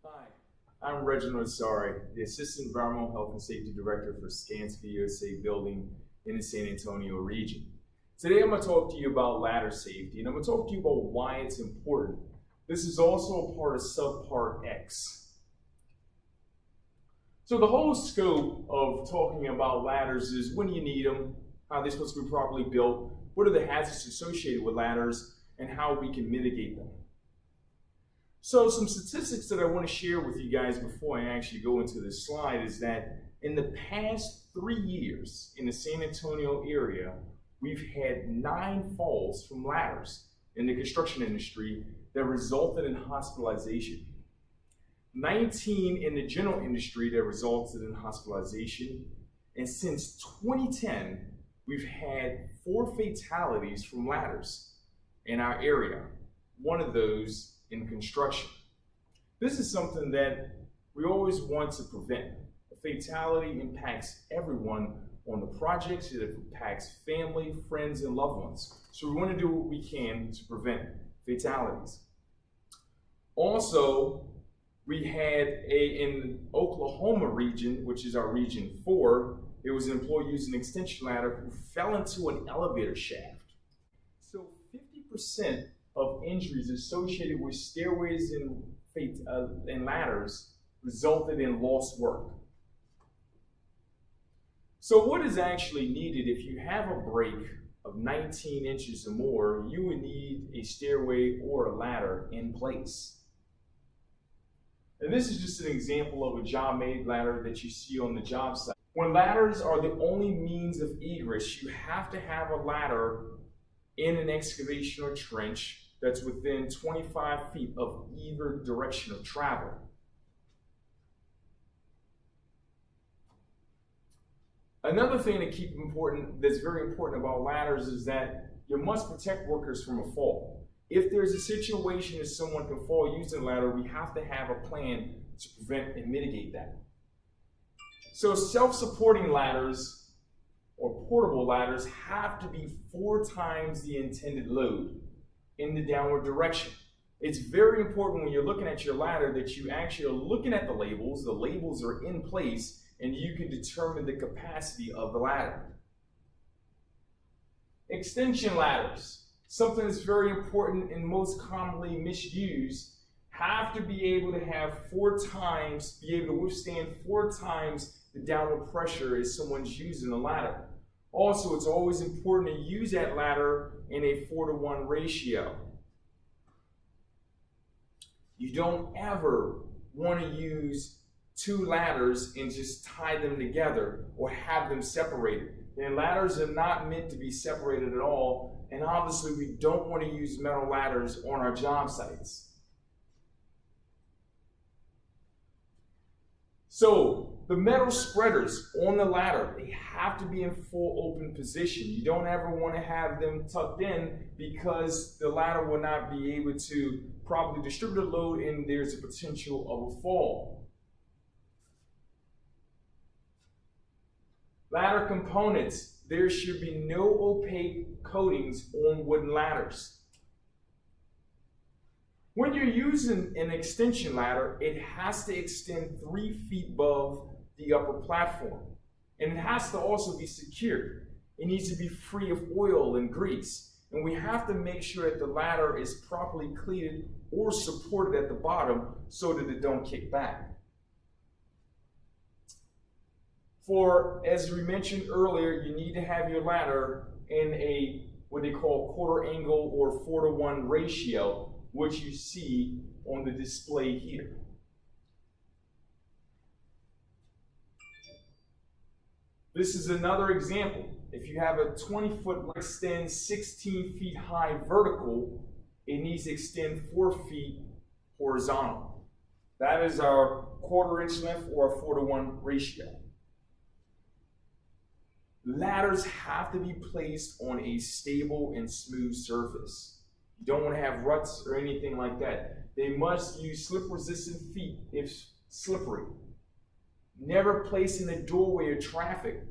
Hi, I'm Reginald Asari, the Assistant Environmental Health and Safety Director for Scansky USA Building in the San Antonio region. Today I'm going to talk to you about ladder safety, and I'm going to talk to you about why it's important. This is also a part of subpart X. So the whole scope of talking about ladders is when you need them, how they're supposed to be properly built, what are the hazards associated with ladders, and how we can mitigate them. So some statistics that I want to share with you guys before I actually go into this slide is that in the past 3 years in the San Antonio area, we've had 9 falls from ladders in the construction industry that resulted in hospitalization. 19 in the general industry that resulted in hospitalization. And since 2010, we've had 4 fatalities from ladders in our area. One of those in construction. This is something that we always want to prevent. A fatality impacts everyone on the projects. It impacts family, friends, and loved ones. So we want to do what we can to prevent fatalities. Also, we had in Oklahoma region, which is our region 4, it was an employee using an extension ladder who fell into an elevator shaft. So 50% of injuries associated with stairways and ladders resulted in lost work. So what is actually needed if you have a break of 19 inches or more? You would need a stairway or a ladder in place. And this is just an example of a job-made ladder that you see on the job site. When ladders are the only means of egress, you have to have a ladder in an excavation or trench that's within 25 feet of either direction of travel. Another thing to keep important, that's very important about ladders, is that you must protect workers from a fall. If there's a situation that someone can fall using a ladder, we have to have a plan to prevent and mitigate that. So self-supporting ladders or portable ladders have to be 4 times the intended load in the downward direction. It's very important when you're looking at your ladder that you actually are looking at the labels are in place, and you can determine the capacity of the ladder. Extension ladders, something that's very important and most commonly misused, have to be able to have 4 times, be able to withstand 4 times the downward pressure as someone's using a ladder. Also, it's always important to use that ladder in a 4-to-1 ratio. You don't ever want to use 2 ladders and just tie them together or have them separated. And ladders are not meant to be separated at all, and obviously we don't want to use metal ladders on our job sites. So the metal spreaders on the ladder, they have to be in full open position. You don't ever want to have them tucked in because the ladder will not be able to properly distribute the load and there's a potential of a fall. Ladder components, there should be no opaque coatings on wooden ladders. When you're using an extension ladder, it has to extend 3 feet above the upper platform. And it has to also be secured. It needs to be free of oil and grease. And we have to make sure that the ladder is properly cleated or supported at the bottom so that it don't kick back. As we mentioned earlier, you need to have your ladder in a what they call quarter angle or 4-to-1 ratio, which you see on the display here. This is another example. If you have a 20-foot extend 16 feet high vertical, it needs to extend 4 feet horizontal. That is our 1/4 inch length or a 4-to-1 ratio. Ladders have to be placed on a stable and smooth surface. You don't want to have ruts or anything like that. They must use slip-resistant feet if slippery. Never place in a doorway of traffic.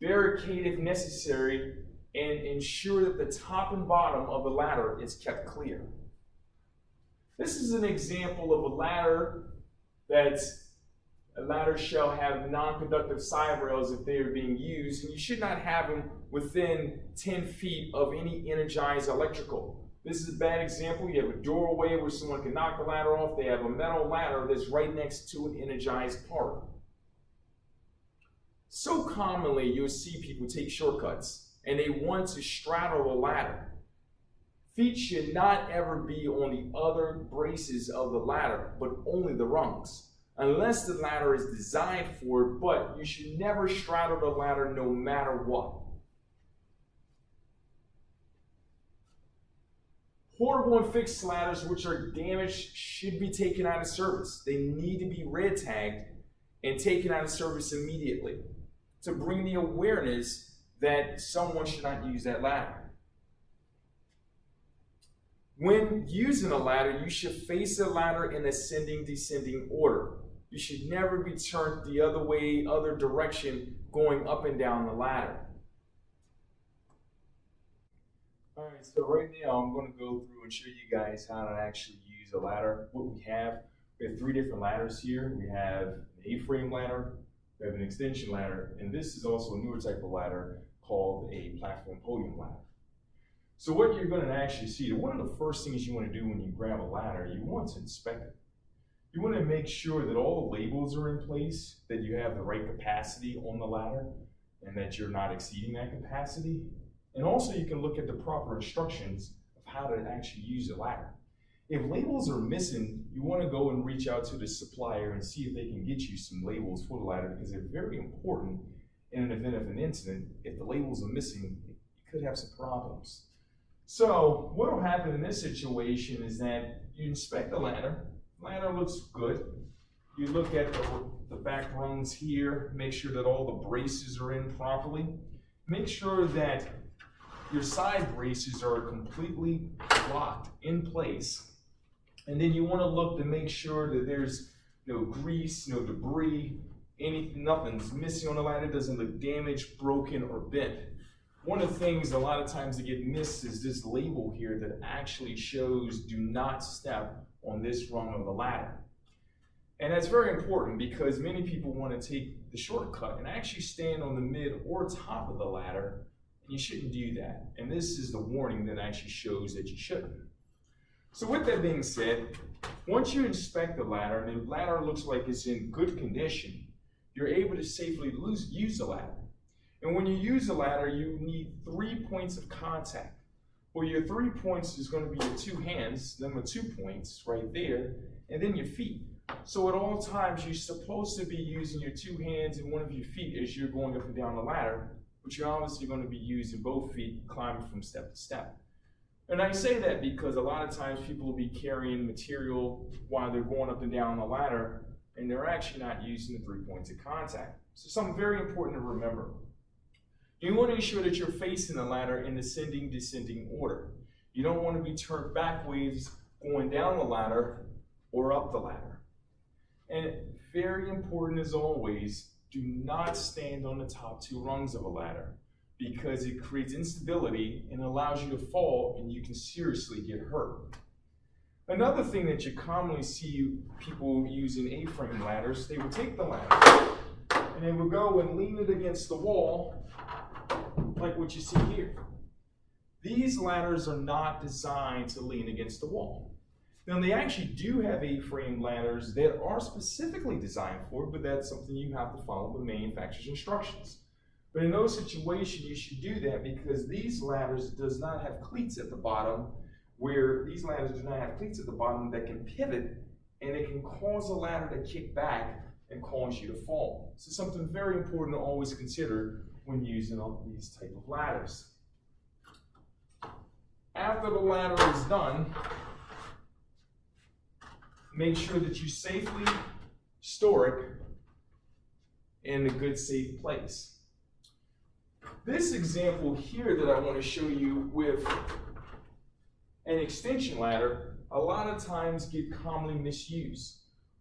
Barricade if necessary, and ensure that the top and bottom of the ladder is kept clear. This is an example of a ladder shall have non-conductive side rails if they are being used, and you should not have them within 10 feet of any energized electrical. This is a bad example. You have a doorway where someone can knock the ladder off. They have a metal ladder that's right next to an energized part. So commonly you'll see people take shortcuts and they want to straddle the ladder. Feet should not ever be on the other braces of the ladder, but only the rungs. Unless the ladder is designed for it, but you should never straddle the ladder no matter what. Portable and fixed ladders which are damaged should be taken out of service. They need to be red tagged and taken out of service immediately to bring the awareness that someone should not use that ladder. When using a ladder, you should face the ladder in ascending, descending order. You should never be turned the other way, other direction, going up and down the ladder. All right, so right now I'm going to go through and show you guys how to actually use a ladder. What we have 3 different ladders here. We have an A-frame ladder, we have an extension ladder, and this is also a newer type of ladder called a platform podium ladder. So what you're going to actually see, one of the first things you want to do when you grab a ladder, you want to inspect it. You want to make sure that all the labels are in place, that you have the right capacity on the ladder, and that you're not exceeding that capacity. And also you can look at the proper instructions of how to actually use a ladder. If labels are missing, you want to go and reach out to the supplier and see if they can get you some labels for the ladder, because they're very important in an event of an incident. If the labels are missing, you could have some problems. So what will happen in this situation is that you inspect the ladder. Ladder looks good. You look at the back rungs here, make sure that all the braces are in properly. Make sure that your side braces are completely locked in place. And then you want to look to make sure that there's no grease, no debris, nothing's missing on the ladder, doesn't look damaged, broken, or bent. One of the things a lot of times that get missed is this label here that actually shows do not step on this rung of the ladder. And that's very important because many people want to take the shortcut and actually stand on the mid or top of the ladder, and you shouldn't do that. And this is the warning that actually shows that you shouldn't. So with that being said, once you inspect the ladder and the ladder looks like it's in good condition, you're able to safely use the ladder. And when you use a ladder, you need 3 points of contact. Well, your 3 points is going to be your 2 hands, then the 2 points right there, and then your feet. So at all times, you're supposed to be using your 2 hands and one of your feet as you're going up and down the ladder, but you're obviously going to be using both feet climbing from step to step. And I say that because a lot of times people will be carrying material while they're going up and down the ladder, and they're actually not using the 3 points of contact. So something very important to remember. You want to ensure that you're facing the ladder in ascending, descending order. You don't want to be turned backwards going down the ladder or up the ladder. And very important as always, do not stand on the top 2 rungs of a ladder because it creates instability and allows you to fall and you can seriously get hurt. Another thing that you commonly see people using A-frame ladders, they will take the ladder and they will go and lean it against the wall like what you see here. These ladders are not designed to lean against the wall. Now they actually do have A-frame ladders that are specifically designed for it, but that's something you have to follow the manufacturer's instructions. But in those situations, you should do that because these ladders does not have cleats at the bottom, where these ladders do not have cleats at the bottom that can pivot, and it can cause the ladder to kick back and cause you to fall. So something very important to always consider when using these type of ladders. After the ladder is done, make sure that you safely store it in a good, safe place. This example here that I want to show you with an extension ladder, a lot of times get commonly misused.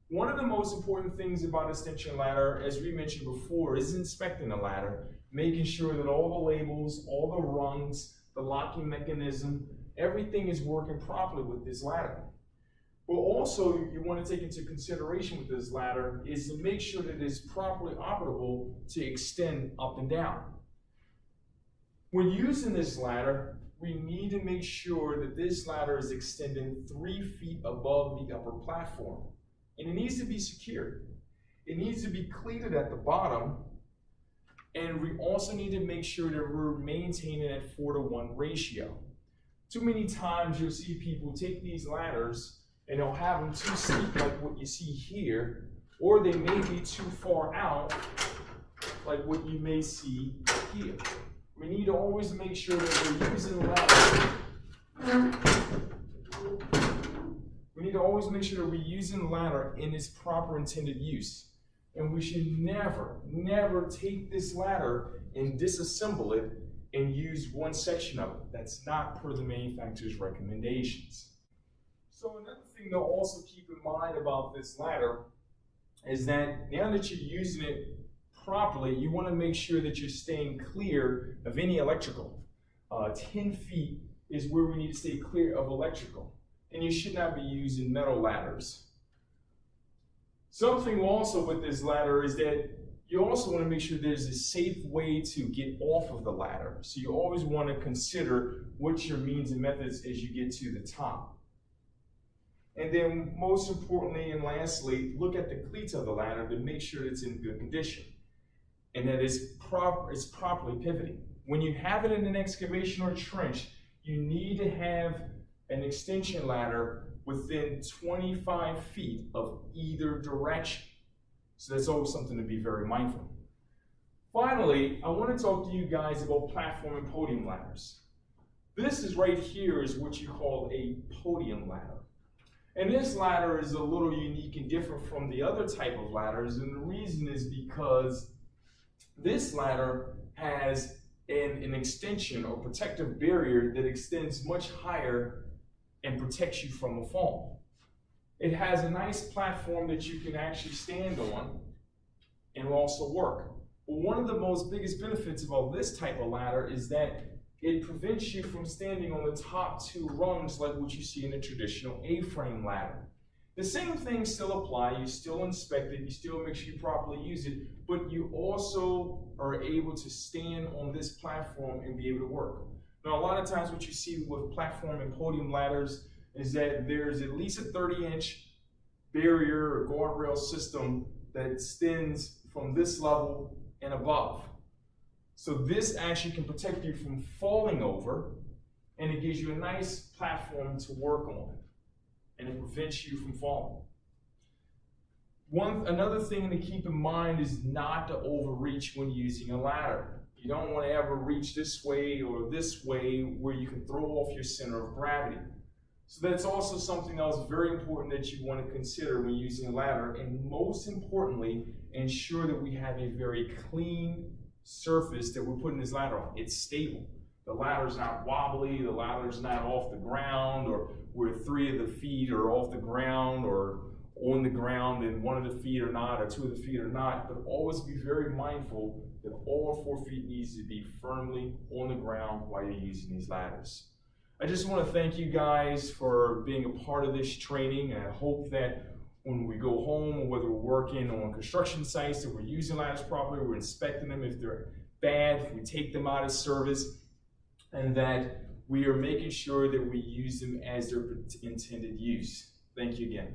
One of the most important things about extension ladder, as we mentioned before, is inspecting the ladder, making sure that all the labels, all the rungs, the locking mechanism, everything is working properly with this ladder. But also you want to take into consideration with this ladder is to make sure that it is properly operable to extend up and down. When using this ladder, we need to make sure that this ladder is extending 3 feet above the upper platform. And it needs to be secured. It needs to be cleated at the bottom. And we also need to make sure that we're maintaining that 4-to-1 ratio. Too many times you'll see people take these ladders and they'll have them too steep like what you see here, or they may be too far out like what you may see here. We need to always make sure that we're using the ladder. We need to always make sure that we're using the ladder in its proper intended use. And we should never take this ladder and disassemble it and use one section of it. That's not per the manufacturer's recommendations. So another thing to also keep in mind about this ladder is that now that you're using it properly, you want to make sure that you're staying clear of any electrical. 10 feet is where we need to stay clear of electrical. And you should not be using metal ladders. Something also with this ladder is that you also want to make sure there's a safe way to get off of the ladder. So you always want to consider what's your means and methods as you get to the top. And then most importantly and lastly, look at the cleats of the ladder to make sure it's in good condition and that it's properly pivoting. When you have it in an excavation or trench, you need to have an extension ladder within 25 feet of either direction. So that's always something to be very mindful. Finally, I want to talk to you guys about platform and podium ladders. This is right here is what you call a podium ladder. And this ladder is a little unique and different from the other type of ladders, and the reason is because this ladder has an extension or protective barrier that extends much higher and protects you from a fall. It has a nice platform that you can actually stand on and will also work. But one of the most biggest benefits about this type of ladder is that it prevents you from standing on the top 2 rungs like what you see in a traditional A-frame ladder. The same things still apply. You still inspect it, you still make sure you properly use it, but you also are able to stand on this platform and be able to work. Now, a lot of times what you see with platform and podium ladders is that there's at least a 30-inch barrier or guardrail system that extends from this level and above. So this actually can protect you from falling over, and it gives you a nice platform to work on, and it prevents you from falling. Another thing to keep in mind is not to overreach when using a ladder. You don't want to ever reach this way or this way where you can throw off your center of gravity. So that's also something else very important that you want to consider when using a ladder, and most importantly, ensure that we have a very clean surface that we're putting this ladder on. It's stable. The ladder's not wobbly, the ladder's not off the ground, or where 3 of the feet are off the ground or on the ground and 1 of the feet are not, or 2 of the feet are not. But always be very mindful that all 4 feet needs to be firmly on the ground while you're using these ladders. I just want to thank you guys for being a part of this training, and I hope that when we go home, or whether we're working on construction sites, that we're using ladders properly, we're inspecting them if they're bad, if we take them out of service, and that we are making sure that we use them as their intended use. Thank you again.